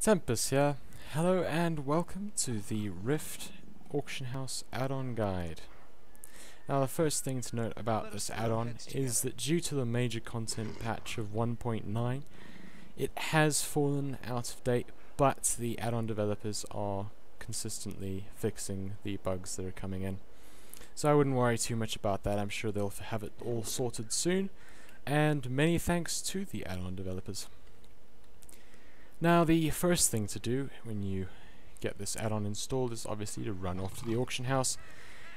Tempus here. Hello and welcome to the Rift Auction House add-on guide. Now the first thing to note about this add-on is that due to the major content patch of 1.9, it has fallen out of date, but the add-on developers are consistently fixing the bugs that are coming in. So I wouldn't worry too much about that. I'm sure they'll have it all sorted soon, and many thanks to the add-on developers. Now the first thing to do when you get this add-on installed is obviously to run off to the auction house,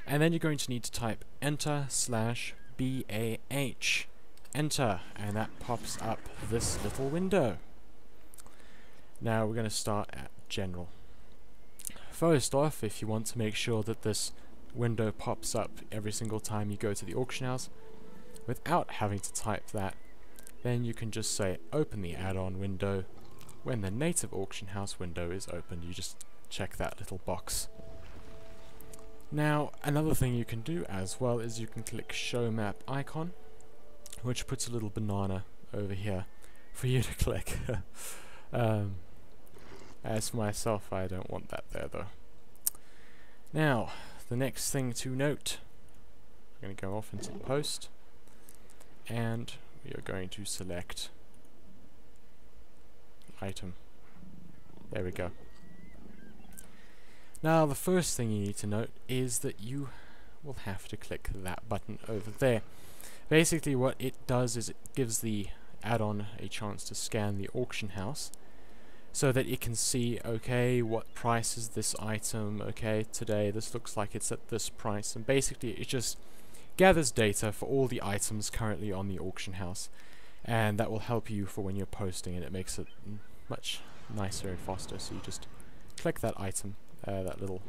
and then you're going to need to type enter/BAH, enter, and that pops up this little window. Now we're going to start at general. First off, if you want to make sure that this window pops up every single time you go to the auction house without having to type that, then you can just say open the add-on window. When the native auction house window is opened, you just check that little box. Now, another thing you can do as well is you can click show map icon, which puts a little banana over here for you to click. As for myself, I don't want that there though. Now, the next thing to note, we're going to go off into the post, and we are going to select item. There we go. Now the first thing you need to note is that you will have to click that button over there. Basically what it does is it gives the add-on a chance to scan the auction house so that it can see, okay, what price is this item, okay, today this looks like it's at this price, and basically it just gathers data for all the items currently on the auction house, and that will help you for when you're posting, and it makes it much nicer and faster. So you just click that item, that little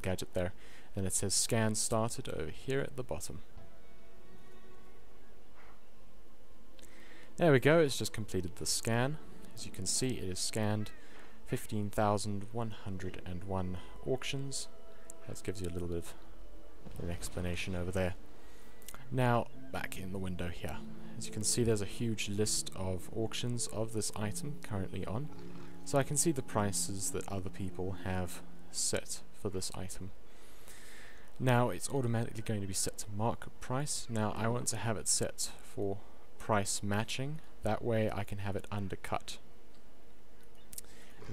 gadget there, then it says scan started over here at the bottom. There we go, it's just completed the scan. As you can see, it is scanned 15,101 auctions. That gives you a little bit of an explanation over there. Now, back in the window here. As you can see, there's a huge list of auctions of this item currently on. So I can see the prices that other people have set for this item. Now, it's automatically going to be set to market price. Now, I want to have it set for price matching. That way I can have it undercut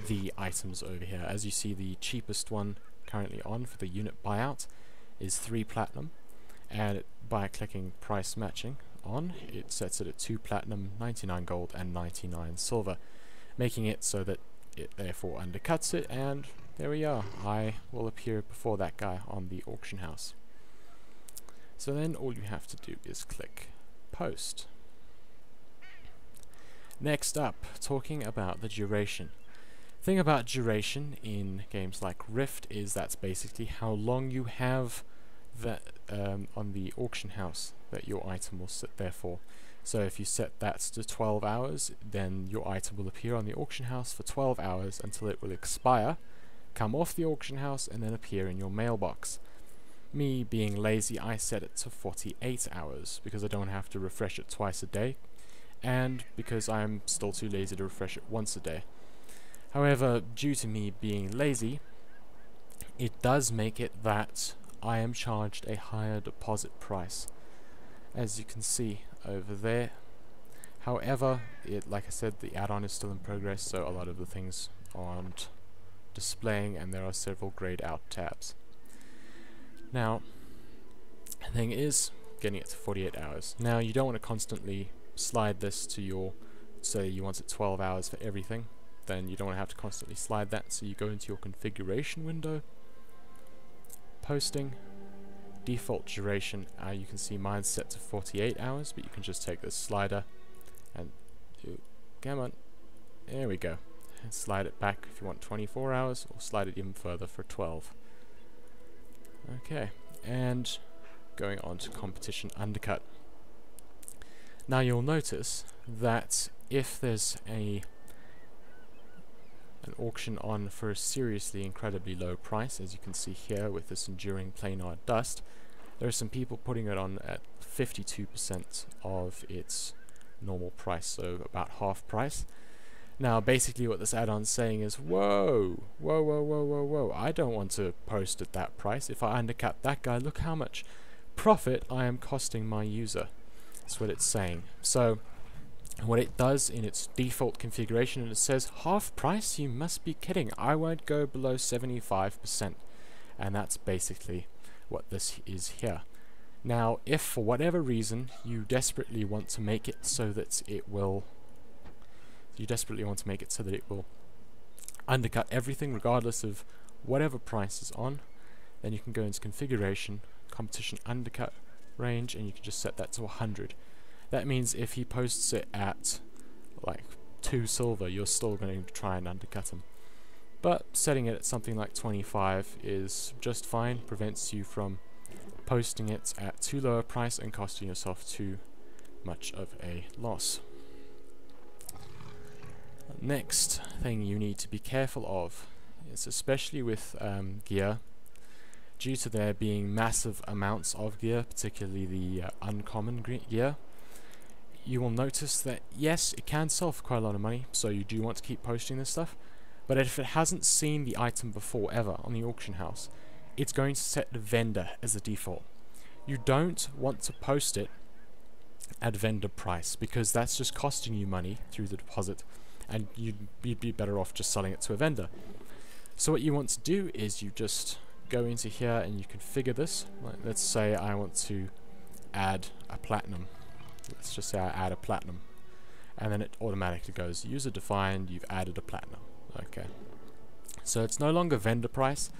the items over here. As you see, the cheapest one currently on for the unit buyout is 3 platinum. And by clicking price matching on, it sets it at 2 platinum, 99 gold and 99 silver, making it so that it therefore undercuts it, and there we are. I will appear before that guy on the auction house. So then all you have to do is click post. Next up, talking about the duration. Thing about duration in games like Rift is that's basically how long you have that on the auction house that your item will sit there for. So if you set that to 12 hours, then your item will appear on the auction house for 12 hours until it will expire, come off the auction house, and then appear in your mailbox. Me being lazy, I set it to 48 hours because I don't have to refresh it twice a day, and because I'm still too lazy to refresh it once a day. However, due to me being lazy, it does make it that I am charged a higher deposit price, as you can see over there. However, like I said, the add-on is still in progress, so a lot of the things aren't displaying, and there are several grayed out tabs. Now, the thing is, getting it to 48 hours. Now, you don't want to constantly slide this to your, say you want it 12 hours for everything, then you don't want to have to constantly slide that, so you go into your configuration window, posting, default duration, you can see mine's set to 48 hours, but you can just take this slider and come on, there we go, and slide it back if you want 24 hours, or slide it even further for 12. Okay, and going on to competition undercut. Now you'll notice that if there's an auction on for a seriously incredibly low price, as you can see here with this enduring planar dust, there are some people putting it on at 52% of its normal price, so about half price. Now basically what this add-on's saying is, whoa, whoa, whoa, whoa, whoa, whoa, I don't want to post at that price. If I undercut that guy, look how much profit I am costing my user. That's what it's saying. So what it does in its default configuration, and it says half price, you must be kidding, I won't go below 75%. And that's basically what this is here. Now if for whatever reason you desperately want to make it so that it will undercut everything regardless of whatever price is on, then you can go into configuration, competition undercut range, and you can just set that to 100. That means if he posts it at like 2 silver, you're still going to try and undercut him. But setting it at something like 25 is just fine, prevents you from posting it at too low a price and costing yourself too much of a loss. Next thing you need to be careful of is, especially with gear, due to there being massive amounts of gear, particularly the uncommon gear, you will notice that yes, it can sell for quite a lot of money, so you do want to keep posting this stuff, but if it hasn't seen the item before ever on the auction house, it's going to set the vendor as a default. You don't want to post it at vendor price, because that's just costing you money through the deposit, and you'd be better off just selling it to a vendor. So what you want to do is you just go into here and you configure this. Like, let's say I want to add a platinum. Let's just say I add a platinum, and then it automatically goes user defined, you've added a platinum. Okay, so it's no longer vendor price,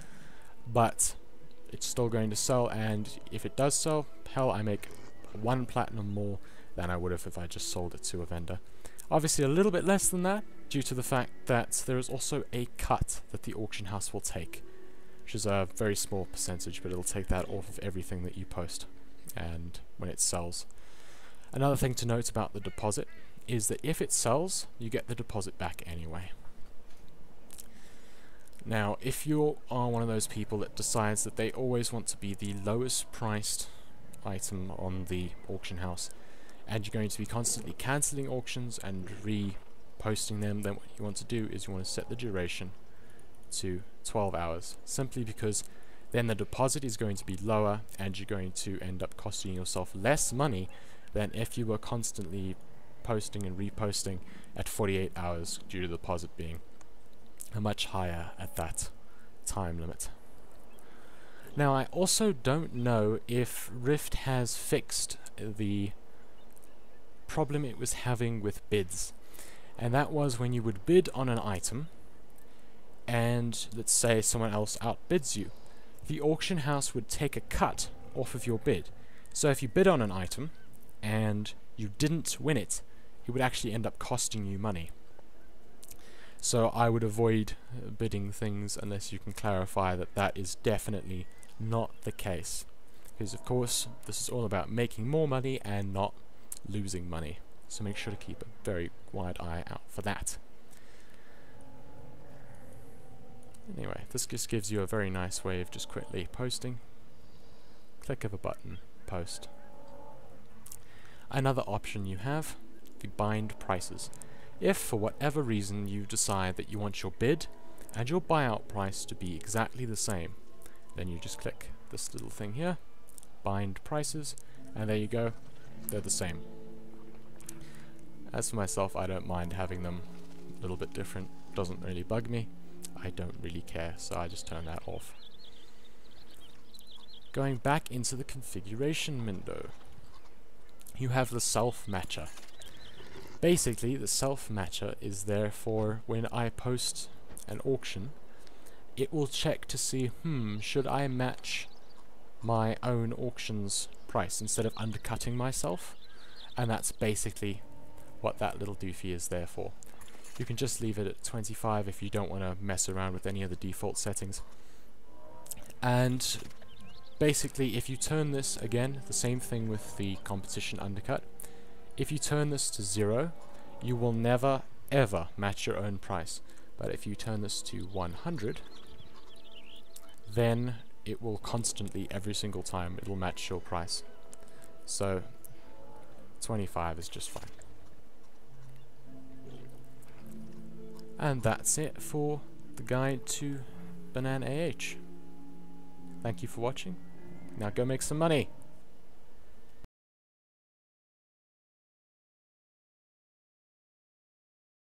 but it's still going to sell, and if it does sell, hell, I make 1 platinum more than I would have if I just sold it to a vendor. Obviously a little bit less than that, due to the fact that there is also a cut that the auction house will take, which is a very small percentage, but it'll take that off of everything that you post and when it sells. Another thing to note about the deposit is that if it sells, you get the deposit back anyway. Now, if you are one of those people that decides that they always want to be the lowest priced item on the auction house, and you're going to be constantly cancelling auctions and reposting them, then what you want to do is you want to set the duration to 12 hours, simply because then the deposit is going to be lower and you're going to end up costing yourself less money than if you were constantly posting and reposting at 48 hours due to the deposit being much higher at that time limit. Now, I also don't know if Rift has fixed the problem it was having with bids, and that was when you would bid on an item and let's say someone else outbids you, the auction house would take a cut off of your bid. So if you bid on an item and you didn't win it, it would actually end up costing you money. So I would avoid bidding things unless you can clarify that that is definitely not the case, because of course this is all about making more money and not losing money, so make sure to keep a very wide eye out for that. Anyway, this just gives you a very nice way of just quickly posting. Click of a button, post. Another option you have, the bind prices. If for whatever reason you decide that you want your bid and your buyout price to be exactly the same, then you just click this little thing here, bind prices, and there you go, they're the same. As for myself, I don't mind having them a little bit different, doesn't really bug me, I don't really care, so I just turn that off. Going back into the configuration window, you have the self matcher. Basically, the self matcher is there for when I post an auction, it will check to see, should I match my own auction's price instead of undercutting myself? And that's basically what that little doofy is there for. You can just leave it at 25 if you don't want to mess around with any of the default settings. And basically, if you turn this, again, the same thing with the competition undercut, if you turn this to 0, you will never ever match your own price. But if you turn this to 100, then it will constantly, every single time, it will match your price. So 25 is just fine. And that's it for the guide to BananAH. Thank you for watching. Now go make some money.